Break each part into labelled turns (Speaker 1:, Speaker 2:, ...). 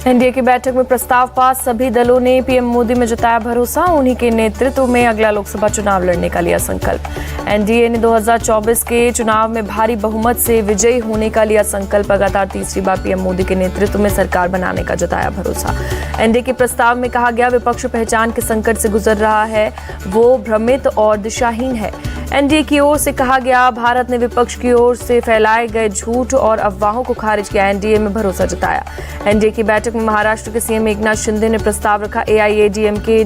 Speaker 1: NDA की बैठक में प्रस्ताव पास, सभी दलों ने पीएम मोदी में जताया भरोसा, उन्हीं के नेतृत्व में अगला लोकसभा चुनाव लड़ने का लिया संकल्प। एनडीए ने 2024 के चुनाव में भारी बहुमत से विजयी होने का लिया संकल्प, लगातार तीसरी बार पीएम मोदी के नेतृत्व में सरकार बनाने का जताया भरोसा। एनडीए के प्रस्ताव में कहा गया, विपक्ष पहचान के संकट से गुजर रहा है, वो भ्रमित और दिशाहीन है। एनडीए की ओर से कहा गया, भारत ने विपक्ष की ओर से फैलाए गए झूठ और अफवाहों को खारिज किया, एनडीए में भरोसा जताया। एनडीए की बैठक में महाराष्ट्र के सीएम एकनाथ शिंदे ने प्रस्ताव रखा, एआईएडीएमके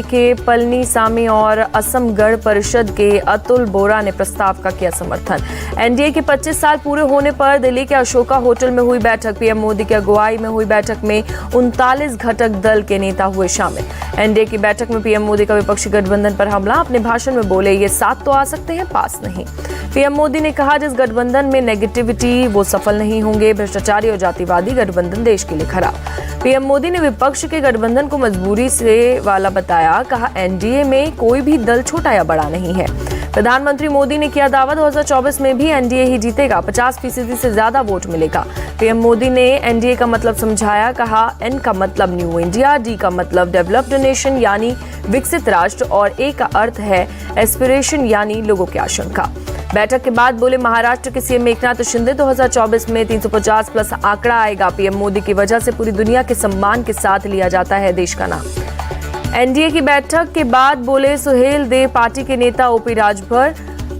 Speaker 1: के पलनीसामी और असम गण परिषद के अतुल बोरा ने प्रस्ताव का किया समर्थन। एनडीए के 25 साल पूरे होने पर दिल्ली के अशोका होटल में हुई बैठक, पीएम मोदी की अगुवाई में हुई बैठक में 39 घटक दल के नेता हुए शामिल। एनडीए की बैठक में पीएम मोदी का विपक्षी गठबंधन पर हमला, अपने भाषण में बोले, ये साथ तो आ सकते हैं, पास नहीं। पीएम मोदी ने कहा, जिस गठबंधन में नेगेटिविटी वो सफल नहीं होंगे, भ्रष्टाचारी और जातिवादी गठबंधन देश के लिए खराब। पीएम मोदी ने विपक्ष के गठबंधन को मजबूरी से वाला बताया, कहा एनडीए में कोई भी दल छोटा या बड़ा नहीं है। प्रधानमंत्री मोदी ने किया दावा, 2024 में भी एनडीए ही जीतेगा, 50% से ज्यादा वोट मिलेगा। पीएम मोदी ने एनडीए का मतलब समझाया, कहा एन का मतलब न्यू इंडिया, डी का मतलब डेवलप्ड नेशन यानी विकसित राष्ट्र और ए का अर्थ है एस्पिरेशन यानी लोगों की आशंका। बैठक के बाद बोले महाराष्ट्र के सीएम एकनाथ शिंदे, 2024 में 350 प्लस आंकड़ा आएगा, पीएम मोदी की वजह से पूरी दुनिया के सम्मान के साथ लिया जाता है देश का नाम। एनडीए की बैठक के बाद बोले सुहेल देव, पार्टी के नेता ओपी राजभर,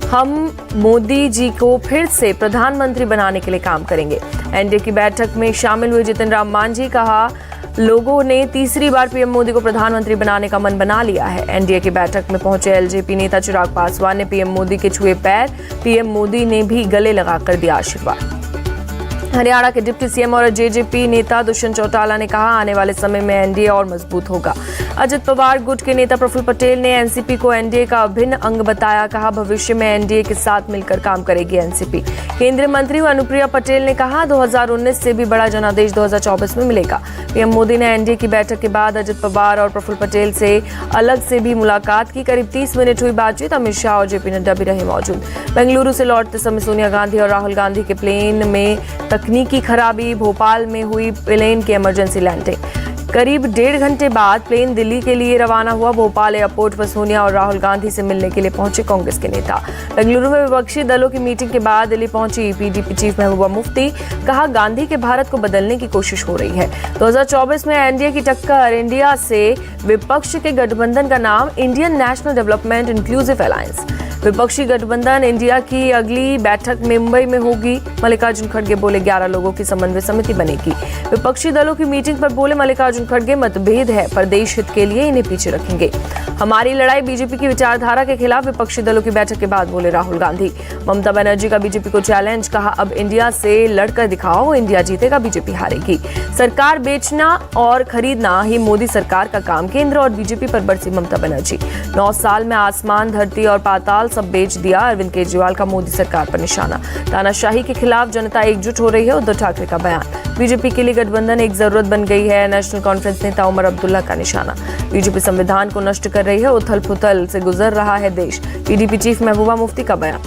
Speaker 1: हम मोदी जी को फिर से प्रधानमंत्री बनाने के लिए काम करेंगे। एनडीए की बैठक में शामिल हुए जितिन राम मांझी, कहा लोगों ने तीसरी बार पीएम मोदी को प्रधानमंत्री बनाने का मन बना लिया है। एनडीए की बैठक में पहुंचे एलजेपी नेता चिराग पासवान ने पीएम मोदी के छुए पैर, पीएम मोदी ने भी गले लगाकर दिया आशीर्वाद। हरियाणा के डिप्टी सीएम और जेजेपी नेता दुष्यंत चौटाला ने कहा, आने वाले समय में एनडीए और मजबूत होगा। अजित पवार गुट के नेता प्रफुल्ल पटेल ने एनसीपी को एनडीए का अभिन्न अंग बताया, कहा भविष्य में एनडीए के साथ मिलकर काम करेगी एनसीपी। केंद्रीय मंत्री अनुप्रिया पटेल ने कहा, 2019 से भी बड़ा जनादेश 2024 में मिलेगा। पीएम मोदी ने एनडीए की बैठक के बाद अजित पवार और प्रफुल्ल पटेल से अलग से भी मुलाकात की, करीब 30 मिनट हुई बातचीत। अमित शाह और जेपी नड्डा भी रहे मौजूद। बेंगलुरु से लौटते समय सोनिया गांधी और राहुल गांधी के प्लेन में तकनीकी खराबी, भोपाल में हुई प्लेन की इमरजेंसी लैंडिंग। करीब 1.5 घंटे बाद प्लेन दिल्ली के लिए रवाना हुआ। भोपाल एयरपोर्ट पर सोनिया और राहुल गांधी से मिलने के लिए पहुंचे कांग्रेस के नेता। बेंगलुरु में विपक्षी दलों की मीटिंग के बाद दिल्ली पहुंची पीडीपी चीफ महबूबा मुफ्ती, कहा गांधी के भारत को बदलने की कोशिश हो रही है। 2024 में एनडीए की टक्कर, इंडिया से विपक्ष के गठबंधन का नाम Indian national development inclusive alliance. विपक्षी गठबंधन इंडिया की अगली बैठक मुंबई में होगी। मल्लिकार्जुन खड़गे बोले, 11 लोगों की समन्वय समिति बनेगी। विपक्षी दलों की मीटिंग पर बोले मल्लिकार्जुन खड़गे, मतभेद है पर देश हित के लिए इन्हें पीछे रखेंगे। हमारी लड़ाई बीजेपी की विचारधारा के खिलाफ, विपक्षी दलों की बैठक के बाद बोले राहुल गांधी। ममता बनर्जी का बीजेपी को चैलेंज, कहा अब इंडिया से लड़कर दिखाओ, इंडिया जीतेगा, बीजेपी हारेगी। सरकार बेचना और खरीदना ही मोदी सरकार का काम, केंद्र और बीजेपी पर बरसी ममता बनर्जी। 9 साल में आसमान, धरती और पाताल सब बेच दिया, अरविंद केजरीवाल का मोदी सरकार पर निशाना। तानाशाही के खिलाफ जनता एकजुट हो रही है, उद्धव ठाकरे का बयान। बीजेपी के लिए गठबंधन एक जरूरत बन गई है, नेशनल कॉन्फ्रेंस नेता उमर अब्दुल्ला का निशाना। बीजेपी संविधान को नष्ट कर रही है, उथल पुथल से गुजर रहा है देश। पीडीपी चीफ महबूबा मुफ्ती का बयान।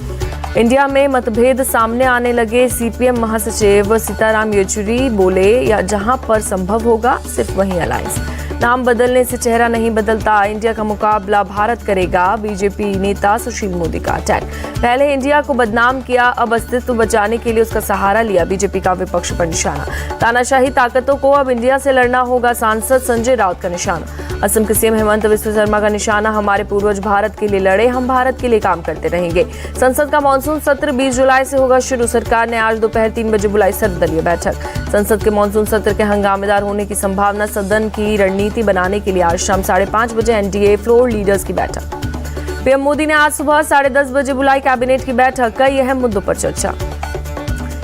Speaker 1: इंडिया में मतभेद सामने आने लगे, सीपीएम महासचिव सीताराम येचुरी बोले, या जहां पर संभव होगा सिर्फ वहीं अलायंस। नाम बदलने से चेहरा नहीं बदलता, इंडिया का मुकाबला भारत करेगा, बीजेपी नेता सुशील मोदी का अटैक। पहले इंडिया को बदनाम किया, अब अस्तित्व बचाने के लिए उसका सहारा लिया, बीजेपी का विपक्ष पर निशाना। तानाशाही ताकतों को अब इंडिया से लड़ना होगा, सांसद संजय राउत का निशाना। असम के सीएम हेमंत बिस्वा शर्मा का निशाना, हमारे पूर्वज भारत के लिए लड़े, हम भारत के लिए काम करते रहेंगे। संसद का मानसून सत्र 20 जुलाई से होगा शुरू, सरकार ने आज दोपहर 3 बजे बुलाई सर्वदलीय बैठक। संसद के मानसून सत्र के हंगामेदार होने की संभावना, सदन की रणनीति बनाने के लिए आज शाम 5:30 बजे एनडीए फ्लोर लीडर्स की बैठक। पीएम मोदी ने आज सुबह 10:30 बजे बुलाई कैबिनेट की बैठक, कई अहम मुद्दों पर चर्चा।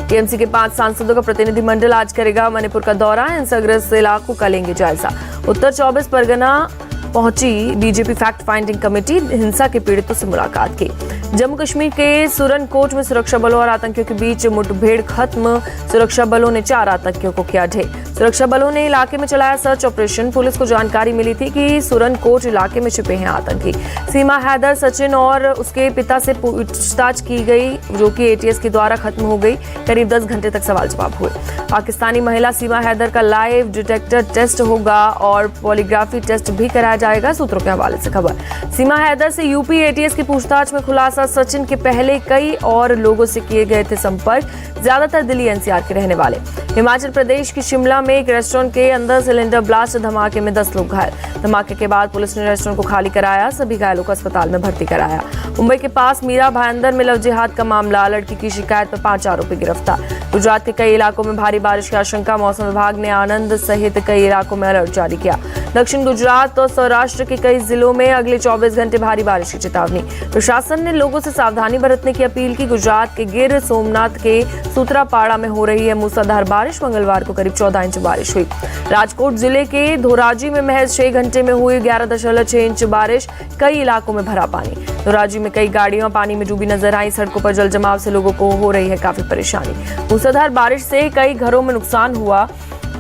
Speaker 1: टीएमसी के 5 सांसदों का प्रतिनिधिमंडल आज करेगा मणिपुर का दौरा, हिंसाग्रस्त इलाकों का लेंगे जायजा। उत्तर 24 परगना पहुंची बीजेपी फैक्ट फाइंडिंग कमेटी, हिंसा के पीड़ितों से मुलाकात की। जम्मू कश्मीर के सुरनकोट में सुरक्षा बलों और आतंकियों के बीच मुठभेड़ खत्म। सुरक्षा बलों ने 4 आतंकियों को किया ढेर। सुरक्षा बलों ने इलाके में चलाया सर्च ऑपरेशन। पुलिस को जानकारी मिली थी कि सुरनकोट इलाके में छिपे हैं आतंकी। सीमा हैदर सचिन और उसके पिता से पूछताछ की गई, जो कि एटीएस के द्वारा खत्म हो गई। करीब 10 घंटे तक सवाल जवाब हुए। पाकिस्तानी महिला सीमा हैदर का लाइव डिटेक्टर टेस्ट होगा और पॉलीग्राफी टेस्ट भी कराया जाएगा, सूत्रों के हवाले से खबर। सीमा हैदर से यूपी एटीएस की पूछताछ में खुलासा, सचिन के पहले कई और लोगों से किए गए थे संपर्क, ज्यादातर दिल्ली एनसीआर के रहने वाले। हिमाचल प्रदेश की शिमला में एक रेस्टोरेंट के अंदर सिलेंडर ब्लास्ट धमाके में 10 लोग घायल। धमाके के बाद पुलिस ने रेस्टोरेंट को खाली कराया, सभी घायलों को अस्पताल में भर्ती कराया। मुंबई के पास मीरा भाईंदर में लव जिहाद का मामला, लड़की की शिकायत पर 5 आरोपी गिरफ्तार। गुजरात के कई इलाकों में भारी बारिश की आशंका, मौसम विभाग ने आनंद सहित कई इलाकों में अलर्ट जारी किया। दक्षिण गुजरात और सौराष्ट्र के कई जिलों में अगले 24 घंटे भारी बारिश की चेतावनी। प्रशासन ने लोगों से सावधानी बरतने की अपील की। गुजरात के गिर सोमनाथ के सूत्रापाड़ा में हो रही है मूसलाधार बारिश, मंगलवार को करीब 14 इंच बारिश हुई। राजकोट जिले के धोराजी में महज 6 घंटे में हुई 11.6 इंच बारिश, कई इलाकों में भरा पानी। धोराजी में कई गाड़ियां पानी में डूबी नजर आई। सड़कों पर जल जमाव से लोगों को हो रही है काफी परेशानी। मूसलाधार बारिश से कई घरों में नुकसान हुआ,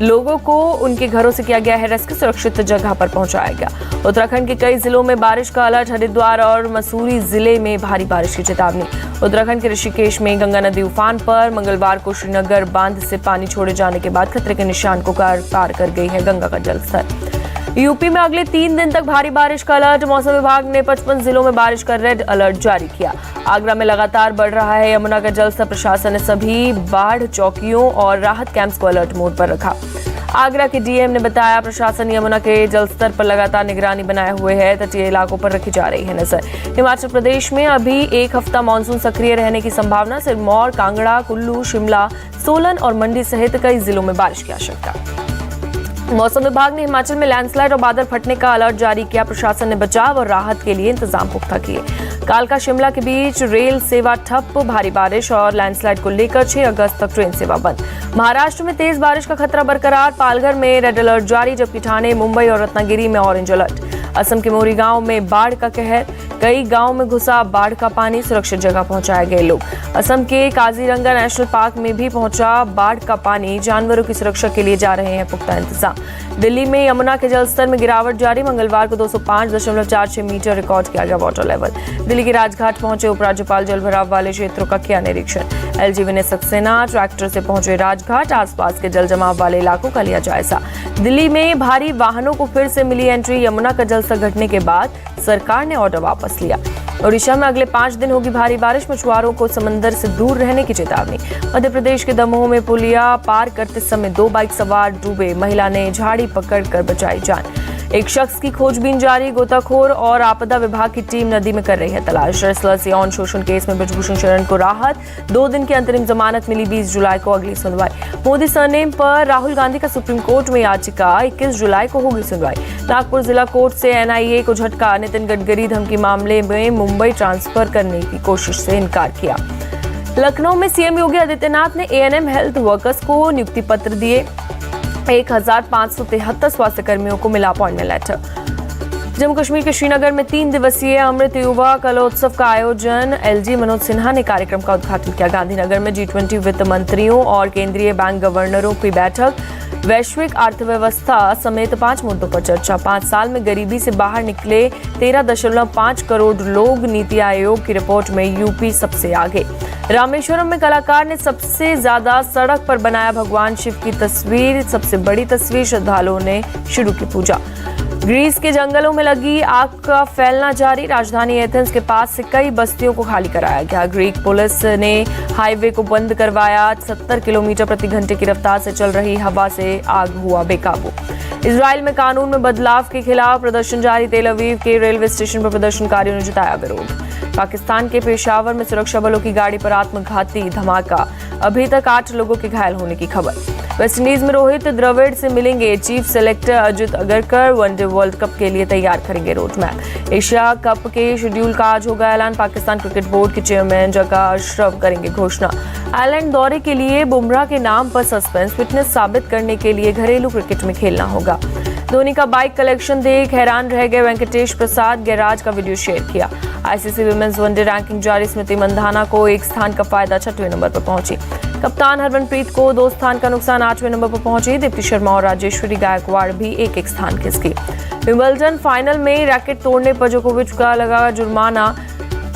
Speaker 1: लोगों को उनके घरों से किया गया है रेस्क्यू, सुरक्षित जगह पर पहुंचाया गया। उत्तराखंड के कई जिलों में बारिश का अलर्ट, हरिद्वार और मसूरी जिले में भारी बारिश की चेतावनी। उत्तराखंड के ऋषिकेश में गंगा नदी उफान पर, मंगलवार को श्रीनगर बांध से पानी छोड़े जाने के बाद खतरे के निशान को पार कर गई है गंगा का जलस्तर। यूपी में अगले 3 दिन तक भारी बारिश का अलर्ट, मौसम विभाग ने 55 जिलों में बारिश का रेड अलर्ट जारी किया। आगरा में लगातार बढ़ रहा है यमुना का जलस्तर, प्रशासन ने सभी बाढ़ चौकियों और राहत कैंप्स को अलर्ट मोड पर रखा। आगरा के डीएम ने बताया, प्रशासन यमुना के जलस्तर पर लगातार निगरानी बनाए हुए है, तटीय इलाकों पर रखी जा रही है नजर। हिमाचल प्रदेश में अभी 1 हफ्ता मानसून सक्रिय रहने की संभावना, सिरमौर, कांगड़ा, कुल्लू, शिमला, सोलन और मंडी सहित कई जिलों में बारिश की आशंका। मौसम विभाग ने हिमाचल में लैंडस्लाइड और बादल फटने का अलर्ट जारी किया। प्रशासन ने बचाव और राहत के लिए इंतजाम पुख्ता किए। कालका शिमला के बीच रेल सेवा ठप, भारी बारिश और लैंडस्लाइड को लेकर 6 अगस्त तक ट्रेन सेवा बंद। महाराष्ट्र में तेज बारिश का खतरा बरकरार, पालघर में रेड अलर्ट जारी, जबकि ठाणे, मुंबई और रत्नागिरी में ऑरेंज अलर्ट। असम के मोरी गांव में बाढ़ का कहर, कई गांव में घुसा बाढ़ का पानी, सुरक्षित जगह पहुंचाए गए लोग। असम के काजीरंगा नेशनल पार्क में भी पहुंचा बाढ़ का पानी, जानवरों की सुरक्षा के लिए जा रहे हैं पुख्ता इंतजाम। दिल्ली में यमुना के जलस्तर में गिरावट जारी, मंगलवार को 205.46 मीटर रिकॉर्ड किया गया वाटर लेवल। दिल्ली के राजघाट पहुंचे उपराज्यपाल जलभराव वाले क्षेत्रों का किया निरीक्षण। एलजी विनय सक्सेना ट्रैक्टर से पहुंचे राजघाट, आसपास के जल जमाव वाले इलाकों का लिया जायजा। दिल्ली में भारी वाहनों को फिर से मिली एंट्री, यमुना का जलस्तर घटने के बाद सरकार ने ऑर्डर वापस लिया। ओडिशा में अगले 5 दिन होगी भारी बारिश, मछुआरों को समंदर से दूर रहने की चेतावनी। मध्य प्रदेश के दमोह में पुलिया पार करते समय 2 बाइक सवार डूबे, महिला ने झाड़ी पकड़कर बचाई जान। एक शख्स की खोजबीन जारी, गोताखोर और आपदा विभाग की टीम नदी में कर रही है तलाश। रेसलर यौन शोषण केस में ब्रजभूषण शरण को राहत, 2 दिन की अंतरिम जमानत मिली, 20 जुलाई को अगली सुनवाई। मोदी सरनेम पर राहुल गांधी का सुप्रीम कोर्ट में याचिका, 21 जुलाई को होगी सुनवाई। नागपुर जिला कोर्ट से एनआईए को झटका, नितिन गडकरी धमकी मामले में मुंबई ट्रांसफर करने की कोशिश से इनकार किया। लखनऊ में सीएम योगी आदित्यनाथ ने एएनएम हेल्थ वर्कर्स को नियुक्ति पत्र दिए, 1573 स्वास्थ्य कर्मियों को मिला अपॉइंटमेंट लेटर। जम्मू कश्मीर के श्रीनगर में 3 दिवसीय अमृत युवा कलोत्सव का आयोजन, एलजी मनोज सिन्हा ने कार्यक्रम का उद्घाटन किया। गांधीनगर में G20 वित्त मंत्रियों और केंद्रीय बैंक गवर्नरों की बैठक, वैश्विक अर्थव्यवस्था समेत 5 मुद्दों पर चर्चा। 5 साल में गरीबी से बाहर निकले 13.5 करोड़ लोग, नीति आयोग की रिपोर्ट में यूपी सबसे आगे। रामेश्वरम में कलाकार ने सबसे ज्यादा सड़क पर बनाया भगवान शिव की तस्वीर, सबसे बड़ी तस्वीर, श्रद्धालुओं ने शुरू की पूजा। ग्रीस के जंगलों में लगी आग का फैलना जारी, राजधानी एथेंस के पास से कई बस्तियों को खाली कराया गया। ग्रीक पुलिस ने हाईवे को बंद करवाया, 70 किलोमीटर प्रति घंटे की रफ्तार से चल रही हवा से आग हुआ बेकाबू। इजराइल में कानून में बदलाव के खिलाफ प्रदर्शन जारी, तेल अवीव के रेलवे स्टेशन पर प्रदर्शनकारियों ने जताया विरोध। पाकिस्तान के पेशावर में सुरक्षा बलों की गाड़ी पर आत्मघाती धमाका, अभी तक 8 लोगों के घायल होने की खबर। वेस्टइंडीज में रोहित द्रविड़ से मिलेंगे chief selector Ajit Agarkar, one day world cup के लिए तैयार करेंगे रोड मैप। एशिया कप के शेड्यूल का आज होगा ऐलान, पाकिस्तान क्रिकेट बोर्ड के चेयरमैन जका अशरफ करेंगे घोषणा। आयरलैंड दौरे के लिए बुमराह के नाम पर सस्पेंस, फिटनेस साबित करने के लिए घरेलू क्रिकेट में खेलना होगा। धोनी का बाइक कलेक्शन देख हैरान रह गए वेंकटेश प्रसाद, गैराज का वीडियो शेयर किया। आईसीसी विमेंस वनडे रैंकिंग जारी, स्मृति मंधाना को 1 स्थान का फायदा, 6वें नंबर पर पहुंची। कप्तान हरमनप्रीत को 2 स्थान का नुकसान, 8वें नंबर पर पहुंची। दीप्ति शर्मा और राजेश्वरी गायकवाड़ भी 1-1 स्थान खिसकी। विंबलडन फाइनल में रैकेट तोड़ने पर जोकोविच का लगा जुर्माना,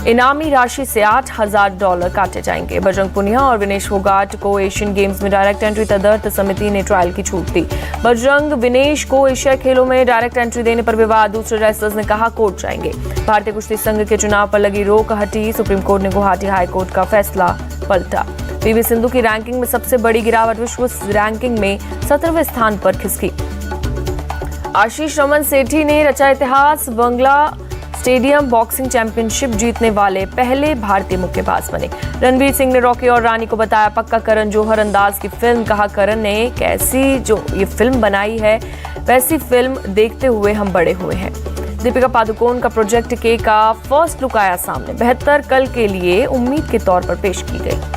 Speaker 1: इनामी राशि से $8,000 काटे जाएंगे। बजरंग पुनिया और विनेश फोगाट को एशियन गेम्स में डायरेक्ट एंट्री, तदर्थ समिति ने ट्रायल की छूट दी। बजरंग विनेश को एशियाई खेलों में डायरेक्ट एंट्री देने पर विवाद, दूसरे रेसलर्स ने कहा कोर्ट जाएंगे। भारतीय कुश्ती संघ के चुनाव पर लगी रोक हटी, सुप्रीम कोर्ट ने गुवाहाटी हाई कोर्ट का फैसला पलटा। पीवी सिंधु की रैंकिंग में सबसे बड़ी गिरावट, विश्व रैंकिंग में 17वें स्थान पर खिसकी। आशीष रमन सेठी ने रचा इतिहास, बंगला स्टेडियम बॉक्सिंग चैंपियनशिप जीतने वाले पहले भारतीय मुक्केबाज बने। रणवीर सिंह ने रॉकी और रानी को बताया पक्का करण जौहर अंदाज की फिल्म, कहा करण ने कैसी जो ये फिल्म बनाई है वैसी फिल्म देखते हुए हम बड़े हुए हैं। दीपिका पादुकोण का प्रोजेक्ट के का फर्स्ट लुक आया सामने, बेहतर कल के लिए उम्मीद के तौर पर पेश की गई।